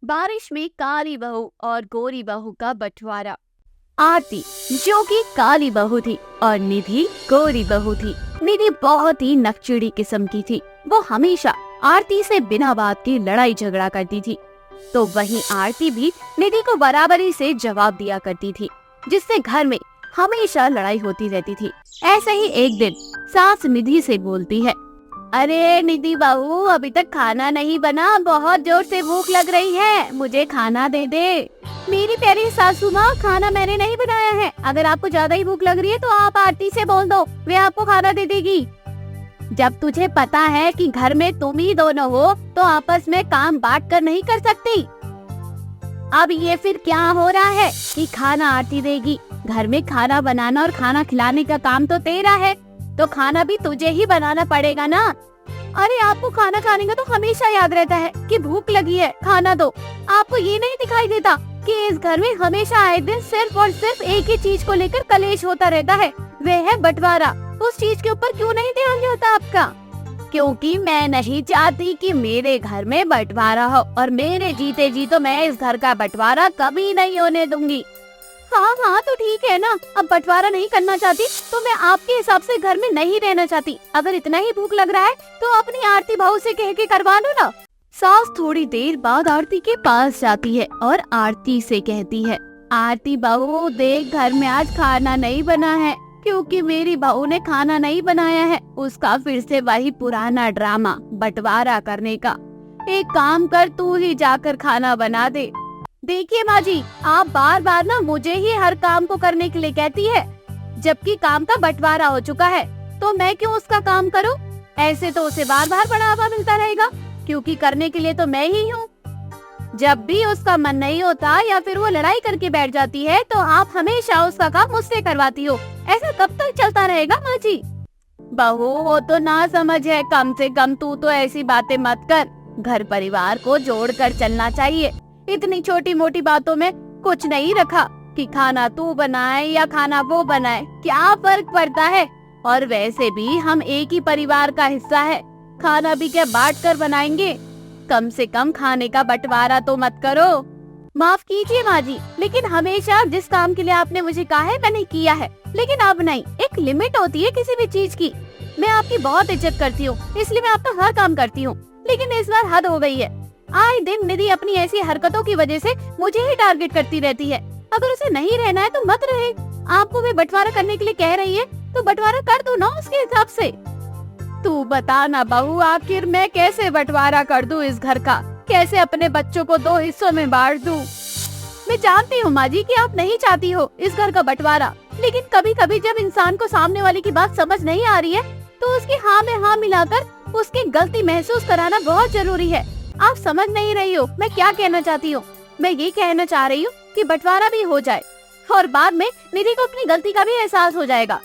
बारिश में काली बहू और गोरी बहू का बंटवारा। आरती जो कि काली बहू थी और निधि गोरी बहू थी। निधि बहुत ही नकचड़ी किस्म की थी। वो हमेशा आरती से बिना बात की लड़ाई झगड़ा करती थी, तो वहीं आरती भी निधि को बराबरी से जवाब दिया करती थी, जिससे घर में हमेशा लड़ाई होती रहती थी। ऐसे ही एक दिन सास निधि से बोलती है, अरे निधि बहू, अभी तक खाना नहीं बना, बहुत जोर से भूख लग रही है, मुझे खाना दे दे। मेरी प्यारी सासू माँ, खाना मैंने नहीं बनाया है। अगर आपको ज्यादा ही भूख लग रही है तो आप आरती से बोल दो, वे आपको खाना दे देगी। जब तुझे पता है कि घर में तुम ही दोनों हो तो आपस में काम बांट कर नहीं कर सकती। अब ये फिर क्या हो रहा है कि खाना आरती देगी? घर में खाना बनाना और खाना खिलाने का काम तो तेरा है, तो खाना भी तुझे ही बनाना पड़ेगा ना। अरे आपको खाना खाने का तो हमेशा याद रहता है कि भूख लगी है, खाना दो। आपको ये नहीं दिखाई देता कि इस घर में हमेशा आए दिन सिर्फ और सिर्फ एक ही चीज को लेकर कलेश होता रहता है, वह है बंटवारा। उस चीज के ऊपर क्यों नहीं ध्यान जाता आपका? क्योंकि मैं नहीं चाहती कि मेरे घर में बंटवारा हो, और मेरे जीते जी तो मैं इस घर का बंटवारा कभी नहीं होने दूंगी। हाँ हाँ, तो ठीक है ना, अब बंटवारा नहीं करना चाहती तो मैं आपके हिसाब से घर में नहीं रहना चाहती। अगर इतना ही भूख लग रहा है तो अपनी आरती बहू से कह के करवा लो ना। सास थोड़ी देर बाद आरती के पास जाती है और आरती से कहती है, आरती बहू देख, घर में आज खाना नहीं बना है क्योंकि मेरी बहू ने खाना नहीं बनाया है। उसका फिर से वही पुराना ड्रामा, बंटवारा करने का। एक काम कर, तू ही जाकर खाना बना दे। देखिए माँ जी, आप बार बार ना मुझे ही हर काम को करने के लिए कहती है, जबकि काम का बंटवारा हो चुका है, तो मैं क्यों उसका काम करूं? ऐसे तो उसे बार बार बढ़ावा मिलता रहेगा, क्योंकि करने के लिए तो मैं ही हूँ। जब भी उसका मन नहीं होता या फिर वो लड़ाई करके बैठ जाती है तो आप हमेशा उसका काम मुझसे करवाती हो। ऐसा कब तक चलता रहेगा माँ जी? बहू, वो तो ना समझ है, कम से कम तू तो ऐसी बातें मत कर। घर परिवार को जोड़कर चलना चाहिए। इतनी छोटी मोटी बातों में कुछ नहीं रखा कि खाना तू बनाए या खाना वो बनाए, क्या फर्क पड़ता है? और वैसे भी हम एक ही परिवार का हिस्सा है, खाना भी क्या बांट कर बनाएंगे? कम से कम खाने का बंटवारा तो मत करो। माफ कीजिए माँ जी, लेकिन हमेशा जिस काम के लिए आपने मुझे कहा है मैंने किया है, लेकिन अब नहीं। एक लिमिट होती है किसी भी चीज की। मैं आपकी बहुत इज्जत करती हूँ, इसलिए मैं आपका हर काम करती हूँ, लेकिन इस बार हद हो गई है। आए दिन निधि अपनी ऐसी हरकतों की वजह से मुझे ही टारगेट करती रहती है। अगर उसे नहीं रहना है तो मत रहे। आपको वे बंटवारा करने के लिए कह रही है तो बंटवारा कर दो ना उसके हिसाब से। तू बता ना बहू, आखिर मैं कैसे बंटवारा कर दूं इस घर का? कैसे अपने बच्चों को 2 हिस्सों में बांट दूं? मैं जानती हूँ माँ जी कि आप नहीं चाहती हो इस घर का बंटवारा, लेकिन कभी कभी जब इंसान को सामने वाले की बात समझ नहीं आ रही है तो उसकी हाँ में हाँ मिलाकर उसकी गलती महसूस कराना बहुत जरूरी है। आप समझ नहीं रही हो मैं क्या कहना चाहती हूँ। मैं ये कहना चाह रही हूँ कि बंटवारा भी हो जाए और बाद में निधि को अपनी गलती का भी एहसास हो जाएगा।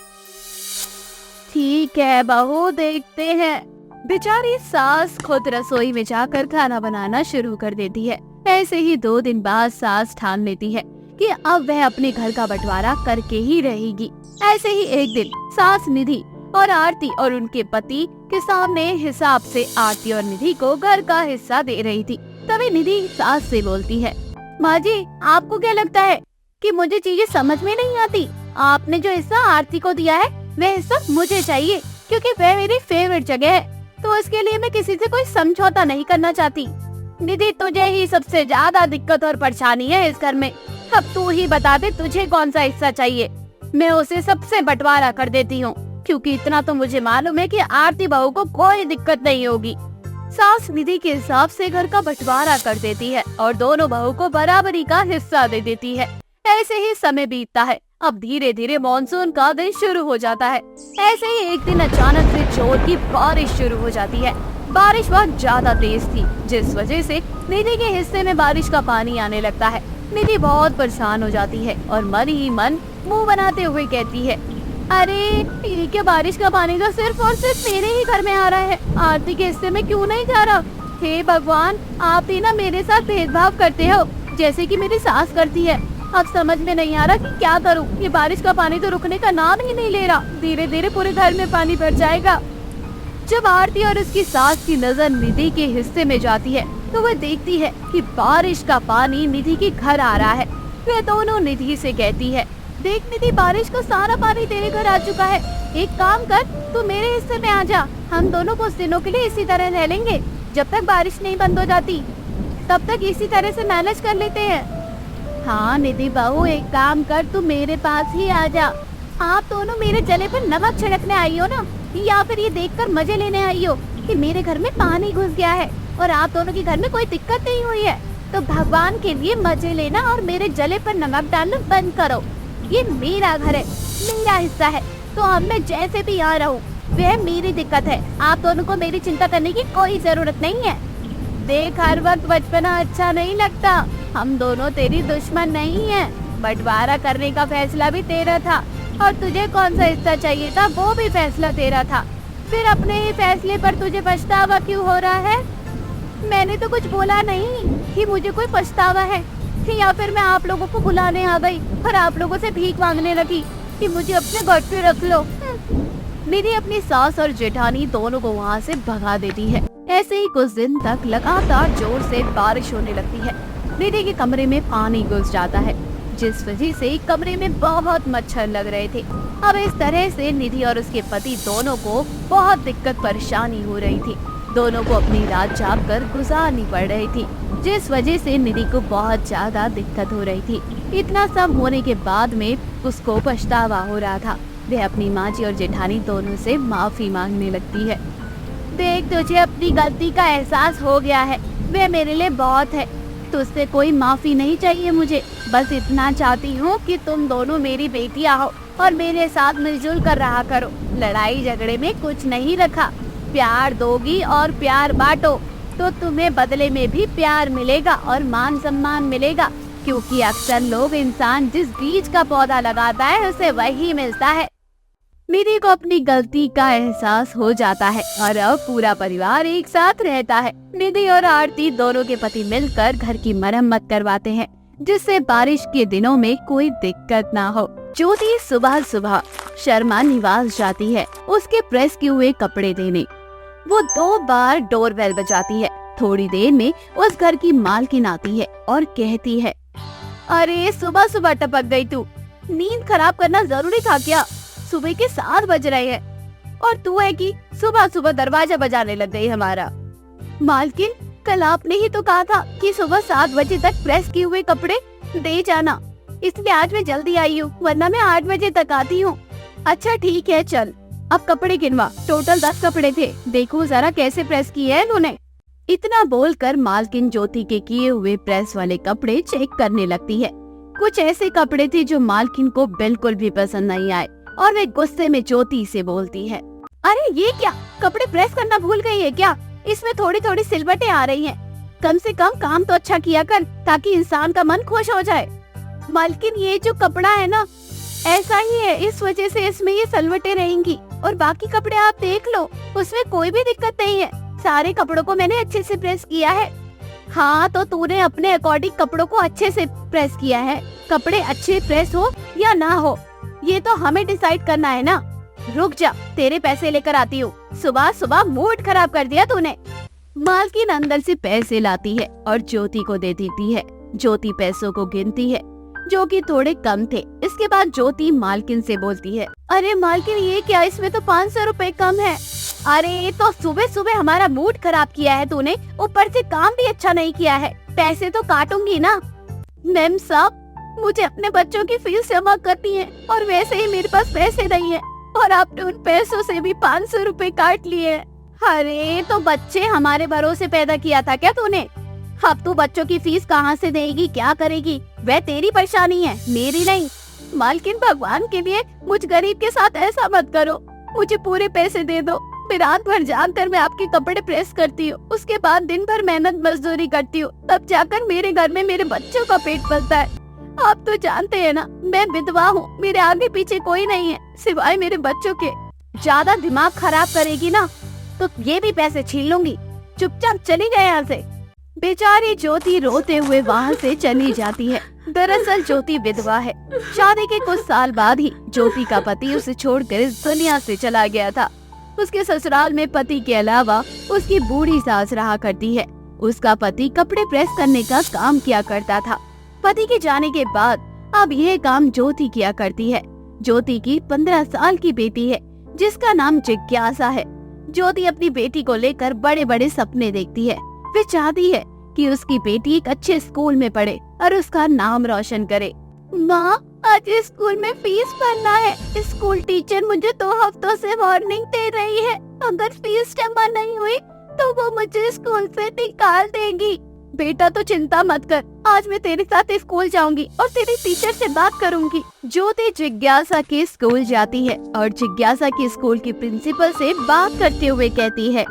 ठीक है बहू, देखते हैं। बेचारी सास खुद रसोई में जाकर खाना बनाना शुरू कर देती है। ऐसे ही 2 दिन बाद सास ठान लेती है कि अब वह अपने घर का बंटवारा करके ही रहेगी। ऐसे ही एक दिन सास निधि और आरती और उनके पति के सामने हिसाब से आरती और निधि को घर का हिस्सा दे रही थी। तभी निधि सास से बोलती है, माँ जी, आपको क्या लगता है कि मुझे चीजें समझ में नहीं आती? आपने जो हिस्सा आरती को दिया है वह हिस्सा मुझे चाहिए, क्योंकि वह मेरी फेवरेट जगह है, तो इसके लिए मैं किसी से कोई समझौता नहीं करना चाहती। निधि, तुझे ही सबसे ज्यादा दिक्कत और परेशानी है इस घर में। अब तू ही बता दे तुझे कौन सा हिस्सा चाहिए, मैं उसे सबसे बंटवारा कर देती हूँ, क्योंकि इतना तो मुझे मालूम है कि आरती बहू को कोई दिक्कत नहीं होगी। सास निधि के हिसाब से घर का बंटवारा कर देती है और दोनों बहू को बराबरी का हिस्सा दे देती है। ऐसे ही समय बीतता है। अब धीरे धीरे मॉनसून का दिन शुरू हो जाता है। ऐसे ही एक दिन अचानक से जोर की बारिश शुरू हो जाती है। बारिश बहुत ज्यादा तेज थी, जिस वजह से निधि के हिस्से में बारिश का पानी आने लगता है। निधि बहुत परेशान हो जाती है और मन ही मन मुंह बनाते हुए कहती है, अरे ये क्या, बारिश का पानी तो सिर्फ और सिर्फ मेरे ही घर में आ रहा है, आरती के हिस्से में क्यों नहीं जा रहा? हे भगवान, आप ही ना मेरे साथ भेदभाव करते हो जैसे कि मेरी सास करती है। अब समझ में नहीं आ रहा कि क्या करूं। ये बारिश का पानी तो रुकने का नाम ही नहीं ले रहा, धीरे धीरे पूरे घर में पानी भर जाएगा। जब आरती और उसकी सास की नजर निधि के हिस्से में जाती है तो वह देखती है कि बारिश का पानी निधि के घर आ रहा है। वह दोनों निधि से कहती है, देख निधि, बारिश का सारा पानी तेरे घर आ चुका है। एक काम कर, तू मेरे हिस्से में आ जा। हम दोनों कुछ दिनों के लिए इसी तरह रह लेंगे, जब तक बारिश नहीं बंद हो जाती तब तक इसी तरह से मैनेज कर लेते हैं। हाँ निधि बहू, एक काम कर, तू मेरे पास ही आ जा। आप दोनों मेरे जले पर नमक छिड़कने आई हो ना, या फिर ये देखकर मजे लेने आई हो कि मेरे घर में पानी घुस गया है और आप दोनों के घर में कोई दिक्कत नहीं हुई है? तो भगवान के लिए मजे लेना और मेरे जले पर नमक डालना बंद करो। ये मेरा घर है, मेरा हिस्सा है, तो अब मैं जैसे भी यहाँ रहूँ वह मेरी दिक्कत है। आप दोनों को मेरी चिंता करने की कोई जरूरत नहीं है। देख, हर वक्त बचपना अच्छा नहीं लगता। हम दोनों तेरी दुश्मन नहीं है। बंटवारा करने का फैसला भी तेरा था और तुझे कौन सा हिस्सा चाहिए था वो भी फैसला तेरा था। फिर अपने ही फैसले पर तुझे पछतावा क्यों हो रहा है? मैंने तो कुछ बोला नहीं कि मुझे कोई पछतावा है, या फिर मैं आप लोगों को बुलाने आ गई और आप लोगों से भीख मांगने लगी कि मुझे अपने घर पे रख लो। निधि अपनी सास और जेठानी दोनों को वहाँ से भगा देती है। ऐसे ही कुछ दिन तक लगातार जोर से बारिश होने लगती है। निधि के कमरे में पानी घुस जाता है, जिस वजह से कमरे में बहुत मच्छर लग रहे थे। अब इस तरह से निधि और उसके पति दोनों को बहुत दिक्कत परेशानी हो रही थी। दोनों को अपनी रात जाग कर गुजारनी पड़ रही थी, जिस वजह से निधि को बहुत ज्यादा दिक्कत हो रही थी। इतना सब होने के बाद में उसको पछतावा हो रहा था। वह अपनी माँ जी और जेठानी दोनों से माफी मांगने लगती है। देख, तुझे अपनी गलती का एहसास हो गया है, वह मेरे लिए बहुत है। तुझसे कोई माफी नहीं चाहिए मुझे। बस इतना चाहती हूँ कि तुम दोनों मेरी बेटियाँ हो और मेरे साथ मिलजुल कर रहा करो। लड़ाई झगड़े में कुछ नहीं रखा। प्यार दोगी और प्यार बांटो तो तुम्हें बदले में भी प्यार मिलेगा और मान सम्मान मिलेगा, क्योंकि अक्सर लोग इंसान जिस बीज का पौधा लगाता है उसे वही मिलता है। निधि को अपनी गलती का एहसास हो जाता है और अब पूरा परिवार एक साथ रहता है। निधि और आरती दोनों के पति मिलकर घर की मरम्मत करवाते हैं, जिससे बारिश के दिनों में कोई दिक्कत ना हो। ज्योति सुबह सुबह शर्मा निवास जाती है उसके प्रेस किए हुए कपड़े देने। वो 2 बार डोरबेल बजाती है। थोड़ी देर में उस घर की मालकिन आती है और कहती है, अरे सुबह सुबह टपक गई तू। नींद खराब करना जरूरी था क्या? सुबह के 7 बज रहे हैं और तू है कि सुबह सुबह दरवाजा बजाने लग गई हमारा। मालकिन, कल आपने ही तो कहा था कि सुबह 7 बजे तक प्रेस किए हुए कपड़े दे जाना, इसलिए आज मैं जल्दी आई हूँ, वरना मैं 8 बजे तक आती हूँ। अच्छा ठीक है, चल अब कपड़े गिनवा। टोटल 10 कपड़े थे, देखो जरा कैसे प्रेस किए हैं इन्होंने। इतना बोलकर मालकिन ज्योति के किए हुए प्रेस वाले कपड़े चेक करने लगती है। कुछ ऐसे कपड़े थे जो मालकिन को बिल्कुल भी पसंद नहीं आए और वे गुस्से में ज्योति से बोलती है, अरे ये क्या, कपड़े प्रेस करना भूल गई है क्या? इसमें थोड़ी थोड़ी सिलवटें आ रही हैं। कम से कम काम तो अच्छा किया कर ताकि इंसान का मन खुश हो जाए। मालकिन, ये जो कपड़ा है ना ऐसा ही है, इस वजह से इसमें ये सिलवटें रहेंगी और बाकी कपड़े आप देख लो, उसमें कोई भी दिक्कत नहीं है। सारे कपड़ों को मैंने अच्छे से प्रेस किया है। हाँ, तो तूने अपने अकॉर्डिंग कपड़ों को अच्छे से प्रेस किया है। कपड़े अच्छे प्रेस हो या ना हो ये तो हमें डिसाइड करना है ना। रुक जा, तेरे पैसे लेकर आती हूँ। सुबह सुबह मूड खराब कर दिया तूने। मालकिन अंदर से पैसे लाती है और ज्योति को दे देती है। ज्योति पैसों को गिनती है जो कि थोड़े कम थे। इसके बाद ज्योति मालकिन से बोलती है, अरे मालकिन ये क्या, इसमें तो 500 रुपए कम है। अरे तो सुबह सुबह हमारा मूड खराब किया है तूने, ऊपर से काम भी अच्छा नहीं किया है। पैसे तो काटूंगी ना। मैम साहब, मुझे अपने बच्चों की फीस जमा करनी है और वैसे ही मेरे पास पैसे नहीं है और आपने उन पैसों से भी 500 रुपए काट लिए हैं। अरे तो बच्चे हमारे भरोसे पैदा किया था क्या तूने? अब तू बच्चों की फीस कहाँ से देगी, क्या करेगी? वह तेरी परेशानी है, मेरी नहीं। मालकिन, भगवान के लिए मुझ गरीब के साथ ऐसा मत करो। मुझे पूरे पैसे दे दो। मैं रात भर जाग कर मैं आपके कपड़े प्रेस करती हूँ, उसके बाद दिन भर मेहनत मजदूरी करती हूँ, तब जाकर मेरे घर में मेरे बच्चों का पेट पलता है। आप तो जानते हैं ना, मैं विधवा हूँ, मेरे आगे पीछे कोई नहीं है सिवाय मेरे बच्चों के। ज्यादा दिमाग खराब करेगी ना तो ये भी पैसे छीन लूंगी। चुपचाप चली जाए यहाँ से। बेचारी ज्योति रोते हुए वहाँ से चली जाती है। दरअसल ज्योति विधवा है। शादी के कुछ साल बाद ही ज्योति का पति उसे छोड़कर इस दुनिया से चला गया था। उसके ससुराल में पति के अलावा उसकी बूढ़ी सास रहा करती है। उसका पति कपड़े प्रेस करने का काम किया करता था। पति के जाने के बाद अब यह काम ज्योति किया करती है। ज्योति की 15 साल की बेटी है जिसका नाम जिज्ञासा है। ज्योति अपनी बेटी को लेकर बड़े बड़े सपने देखती है। वे चाहती है कि उसकी बेटी एक अच्छे स्कूल में पढ़े और उसका नाम रोशन करे। माँ, आज स्कूल में फीस भरना है। स्कूल टीचर मुझे 2 हफ्तों से वार्निंग दे रही है। अगर फीस जमा नहीं हुई तो वो मुझे स्कूल से निकाल देगी। बेटा तो चिंता मत कर, आज मैं तेरे साथ स्कूल जाऊंगी और तेरे टीचर से बात करूंगी। ज्योति जिज्ञासा के स्कूल जाती है और जिज्ञासा के स्कूल की प्रिंसिपल से बात करते हुए कहती है,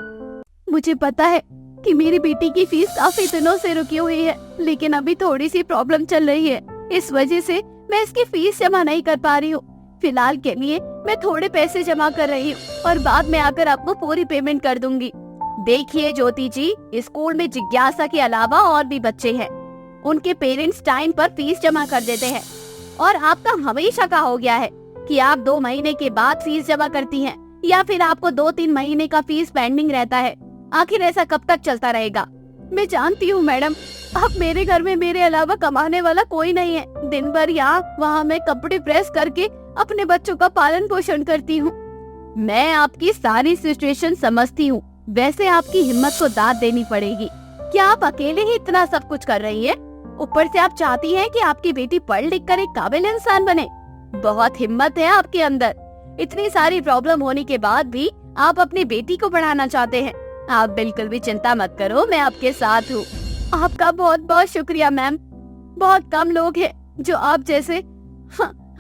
मुझे पता है कि मेरी बेटी की फीस काफी दिनों से रुकी हुई है, लेकिन अभी थोड़ी सी प्रॉब्लम चल रही है। इस वजह से मैं इसकी फीस जमा नहीं कर पा रही हूँ। फिलहाल के लिए मैं थोड़े पैसे जमा कर रही हूँ और बाद में आकर आपको पूरी पेमेंट कर दूंगी। देखिए ज्योति जी, स्कूल में जिज्ञासा के अलावा और भी बच्चे हैं। उनके पेरेंट्स टाइम पर फीस जमा कर देते हैं और आपका हमेशा का हो गया है कि आप 2 महीने के बाद फीस जमा करती हैं या फिर आपको 2-3 महीने का फीस पेंडिंग रहता है। आखिर ऐसा कब तक चलता रहेगा? मैं जानती हूँ मैडम, अब मेरे घर में मेरे अलावा कमाने वाला कोई नहीं है। दिन भर यहाँ वहाँ मैं कपड़े प्रेस करके अपने बच्चों का पालन पोषण करती हूँ। मैं आपकी सारी सिचुएशन समझती हूँ। वैसे आपकी हिम्मत को दाद देनी पड़ेगी। क्या आप अकेले ही इतना सब कुछ कर रही हैं? ऊपर से आप चाहती हैं कि आपकी बेटी पढ़ लिख कर एक काबिल इंसान बने। बहुत हिम्मत है आपके अंदर। इतनी सारी प्रॉब्लम होने के बाद भी आप अपनी बेटी को पढ़ाना चाहते हैं। आप बिल्कुल भी चिंता मत करो, मैं आपके साथ हूँ। आपका बहुत बहुत शुक्रिया मैम। बहुत कम लोग हैं जो आप जैसे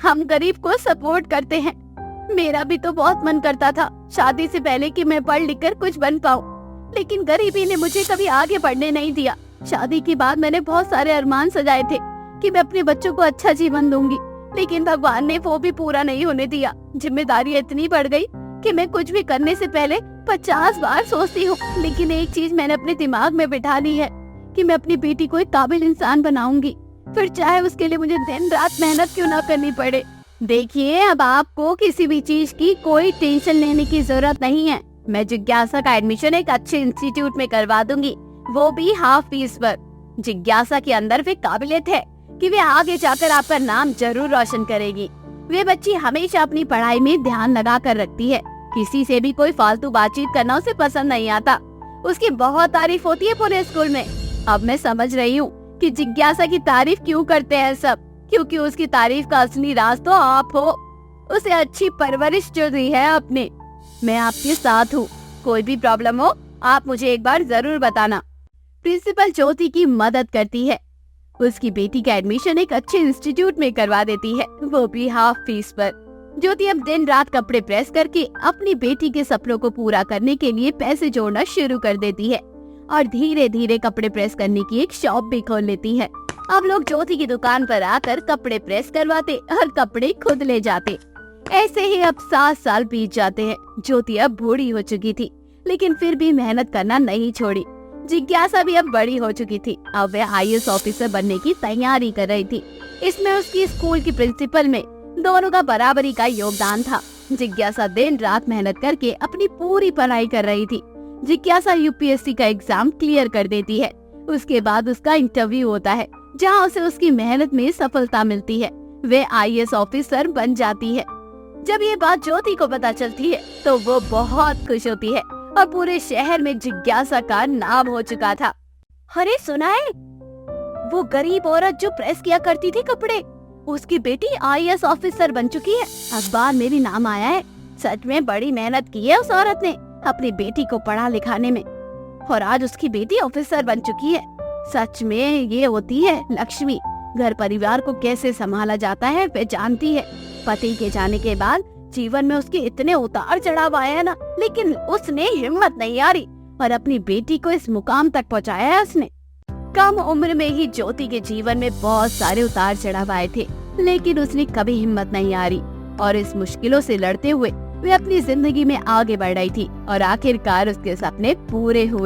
हम गरीब को सपोर्ट करते हैं। मेरा भी तो बहुत मन करता था शादी से पहले कि मैं पढ़ लिख कर कुछ बन पाऊँ, लेकिन गरीबी ने मुझे कभी आगे बढ़ने नहीं दिया। शादी के बाद मैंने बहुत सारे अरमान सजाए थे कि मैं अपने बच्चों को अच्छा जीवन दूंगी, लेकिन भगवान ने वो भी पूरा नहीं होने दिया। जिम्मेदारी इतनी बढ़ गई कि मैं कुछ भी करने से पहले 50 बार सोचती हूँ। लेकिन एक चीज मैंने अपने दिमाग में बिठा ली है कि मैं अपनी बेटी को एक काबिल इंसान बनाऊंगी, फिर चाहे उसके लिए मुझे दिन रात मेहनत क्यों ना करनी पड़े। देखिए, अब आपको किसी भी चीज की कोई टेंशन लेने की जरूरत नहीं है। मैं जिज्ञासा का एडमिशन एक अच्छे इंस्टीट्यूट में करवा दूंगी, वो भी हाफ फीस पर। जिज्ञासा के अंदर वे काबिलियत है कि वे आगे जाकर आपका नाम जरूर रोशन करेगी। वे बच्ची हमेशा अपनी पढ़ाई में ध्यान लगा कर रखती है। किसी से भी कोई फालतू बातचीत करना उसे पसंद नहीं आता। उसकी बहुत तारीफ होती है पूरे स्कूल में। अब मैं समझ रही हूँ कि जिज्ञासा की तारीफ क्यों करते हैं सब, क्योंकि उसकी तारीफ का असली राज तो आप हो। उसे अच्छी परवरिश जो दी है आपने। मैं आपके साथ हूँ, कोई भी प्रॉब्लम हो आप मुझे एक बार जरूर बताना। प्रिंसिपल ज्योति की मदद करती है। उसकी बेटी का एडमिशन एक अच्छे इंस्टीट्यूट में करवा देती है, वो भी हाफ फीस पर। ज्योति अब दिन रात कपड़े प्रेस करके अपनी बेटी के सपनों को पूरा करने के लिए पैसे जोड़ना शुरू कर देती है और धीरे धीरे कपड़े प्रेस करने की एक शॉप भी खोल लेती है। अब लोग ज्योति की दुकान पर आकर कपड़े प्रेस करवाते और कपड़े खुद ले जाते। ऐसे ही अब 7 साल बीत जाते हैं। ज्योति अब बूढ़ी हो चुकी थी, लेकिन फिर भी मेहनत करना नहीं छोड़ी। जिज्ञासा भी अब बड़ी हो चुकी थी। अब वह IAS ऑफिसर बनने की तैयारी कर रही थी। इसमें उसकी स्कूल की प्रिंसिपल में दोनों का बराबरी का योगदान था। जिज्ञासा दिन रात मेहनत करके अपनी पूरी पढ़ाई कर रही थी। जिज्ञासा UPSC का एग्जाम क्लियर कर देती है। उसके बाद उसका इंटरव्यू होता है, जहां उसे उसकी मेहनत में सफलता मिलती है। वे IAS ऑफिसर बन जाती है। जब ये बात ज्योति को पता चलती है तो वो बहुत खुश होती है और पूरे शहर में जिज्ञासा का नाम हो चुका था। अरे सुना है, वो गरीब औरत जो प्रेस किया करती थी कपड़े, उसकी बेटी IAS ऑफिसर बन चुकी है। अखबार में भी नाम आया है। सच में बड़ी मेहनत की है उस औरत ने अपनी बेटी को पढ़ा लिखाने में, और आज उसकी बेटी ऑफिसर बन चुकी है। सच में ये होती है लक्ष्मी। घर परिवार को कैसे संभाला जाता है वे जानती है। पति के जाने के बाद जीवन में उसके इतने उतार चढ़ाव आए हैं ना, लेकिन उसने हिम्मत नहीं हारी और अपनी बेटी को इस मुकाम तक पहुंचाया है उसने। कम उम्र में ही ज्योति के जीवन में बहुत सारे उतार चढ़ाव आए थे, लेकिन उसने कभी हिम्मत नहीं हारी और इस मुश्किलों से लड़ते हुए वे अपनी जिंदगी में आगे बढ़ रही थी और आखिरकार उसके सपने पूरे हुए।